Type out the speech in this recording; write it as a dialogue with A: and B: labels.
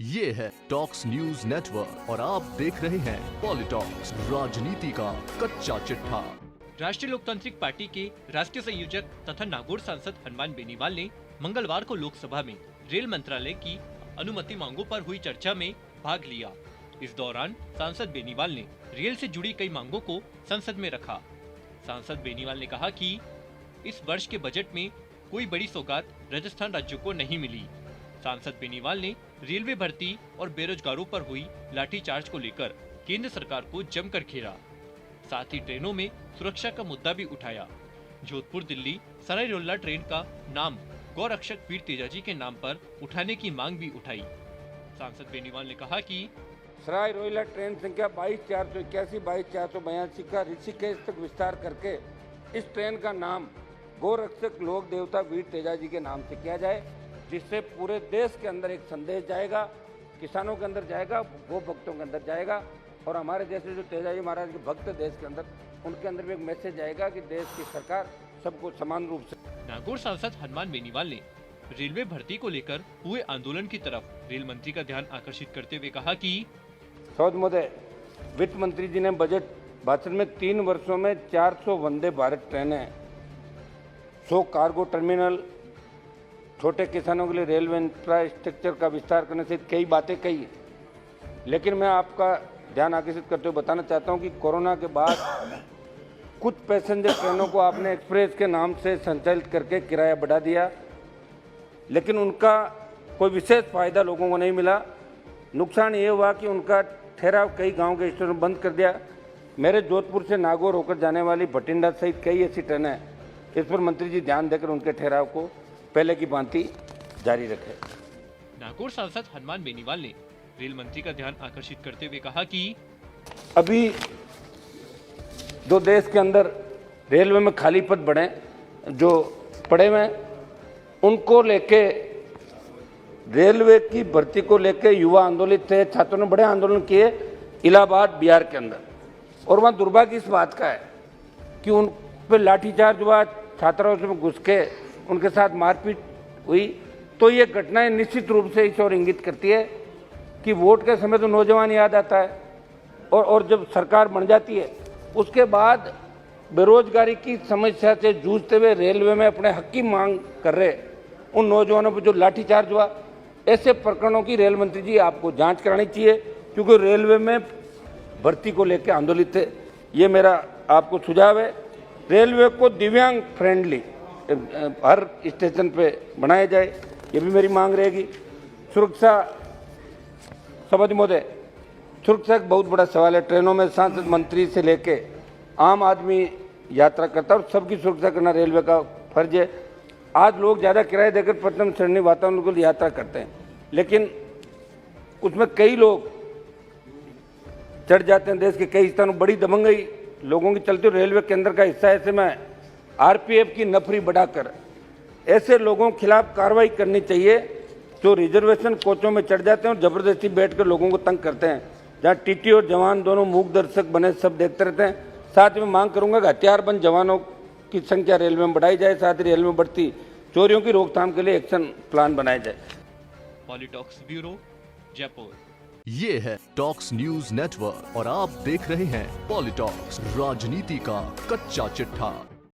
A: ये है talks news network और आप देख रहे हैं पॉलिटॉक्स, राजनीति का कच्चा चिट्ठा।
B: राष्ट्रीय लोकतांत्रिक पार्टी के राष्ट्रीय संयोजक तथा नागौर सांसद हनुमान बेनीवाल ने मंगलवार को लोकसभा में रेल मंत्रालय की अनुमति मांगों पर हुई चर्चा में भाग लिया। इस दौरान सांसद बेनीवाल ने रेल से जुड़ी कई मांगों को संसद में रखा। सांसद बेनीवाल ने कहा कि इस वर्ष के बजट में कोई बड़ी सौगात राजस्थान राज्य को नहीं मिली। सांसद बेनीवाल ने रेलवे भर्ती और बेरोजगारों पर हुई लाठीचार्ज को लेकर केंद्र सरकार को जमकर घेरा। साथ ही ट्रेनों में सुरक्षा का मुद्दा भी उठाया। जोधपुर दिल्ली सराय रोहिल्ला ट्रेन का नाम गौरक्षक वीर तेजाजी के नाम पर उठाने की मांग भी उठाई। सांसद बेनीवाल ने कहा कि
C: सराय रोहिल्ला ट्रेन संख्या 22,481, 22,482 का ऋषिकेश तक विस्तार करके इस ट्रेन का नाम गौरक्षक लोक देवता वीर तेजाजी के नाम से किया जाए, जिससे पूरे देश के अंदर एक संदेश जाएगा, किसानों के अंदर जाएगा, गौ भक्तों के अंदर जाएगा और हमारे जैसे जो तेजाजी महाराज के भक्त देश के अंदर, उनके अंदर भी एक मैसेज जाएगा कि देश की सरकार सबको समान रूप से।
B: नागौर सांसद हनुमान बेनीवाल ने रेलवे भर्ती को लेकर हुए आंदोलन की तरफ रेल मंत्री का ध्यान आकर्षित करते हुए कहा कि
C: सौद महोदय, वित्त मंत्री जी ने बजट भाषण में 3 वर्षों में 400 वंदे भारत ट्रेनें, 100 कार्गो टर्मिनल, छोटे किसानों के लिए रेलवे इंफ्रास्ट्रक्चर का विस्तार करने से कई बातें कही। लेकिन मैं आपका ध्यान आकर्षित करते हुए बताना चाहता हूं कि कोरोना के बाद कुछ पैसेंजर ट्रेनों को आपने एक्सप्रेस के नाम से संचालित करके किराया बढ़ा दिया, लेकिन उनका कोई विशेष फायदा लोगों को नहीं मिला। नुकसान ये हुआ कि उनका ठहराव कई गांव के स्टेशन बंद कर दिया। मेरे जोधपुर से नागौर होकर जाने वाली भटिंडा सहित कई ऐसी ट्रेनें, इस पर मंत्री जी ध्यान देकर उनके ठहराव को पहले की भांति जारी रखे।
B: नागौर सांसद हनुमान बेनीवाल ने रेल मंत्री का ध्यान आकर्षित करते हुए कहा कि
C: अभी जो देश के अंदर रेलवे में खाली पद बढ़े जो पड़े हुए, उनको लेके रेलवे की भर्ती को लेके युवा आंदोलित थे, छात्रों ने बड़े आंदोलन किए इलाहाबाद बिहार के अंदर, और वहाँ दुर्भाग्य इस बात का है कि उन पर लाठीचार्ज हुआ, छात्राओं से घुस के उनके साथ मारपीट हुई। तो ये घटनाएं निश्चित रूप से इस ओर इंगित करती है कि वोट के समय तो नौजवान याद आता है, और जब सरकार बन जाती है उसके बाद बेरोजगारी की समस्या से जूझते हुए रेलवे में अपने हक की मांग कर रहे उन नौजवानों पर जो लाठीचार्ज हुआ, ऐसे प्रकरणों की रेल मंत्री जी आपको जांच करानी चाहिए, क्योंकि रेलवे में भर्ती को लेकर आंदोलित थे। ये मेरा आपको सुझाव है। रेलवे को दिव्यांग फ्रेंडली हर स्टेशन पे बनाया जाए, ये भी मेरी मांग रहेगी। सुरक्षा, सभापति महोदय, सुरक्षा एक बहुत बड़ा सवाल है। ट्रेनों में सांसद मंत्री से लेके आम आदमी यात्रा करता है और सबकी सुरक्षा करना रेलवे का फर्ज है। आज लोग ज़्यादा किराया देकर प्रथम श्रेणी वातावरण को यात्रा करते हैं, लेकिन उसमें कई लोग चढ़ जाते हैं। देश के कई स्थानों बड़ी दबंगई लोगों की चलती रेलवे केंद्र का हिस्सा। ऐसे में आरपीएफ की नफरी बढ़ाकर ऐसे लोगों के खिलाफ कार्रवाई करनी चाहिए जो रिजर्वेशन कोचों में चढ़ जाते हैं और जबरदस्ती बैठकर लोगों को तंग करते हैं, जहां टीटी और जवान दोनों मूक दर्शक बने सब देखते रहते हैं। साथ में मांग करूंगा कि हथियारबंद जवानों की संख्या रेलवे में बढ़ाई जाए, साथ ही रेलवे में बढ़ती चोरियों की रोकथाम के लिए एक्शन प्लान बनाया जाए।
B: पॉलिटॉक्स ब्यूरो, जयपुर।
A: ये है टॉक्स न्यूज नेटवर्क और आप देख रहे हैं पॉलिटॉक्स, राजनीति का कच्चा चिट्ठा।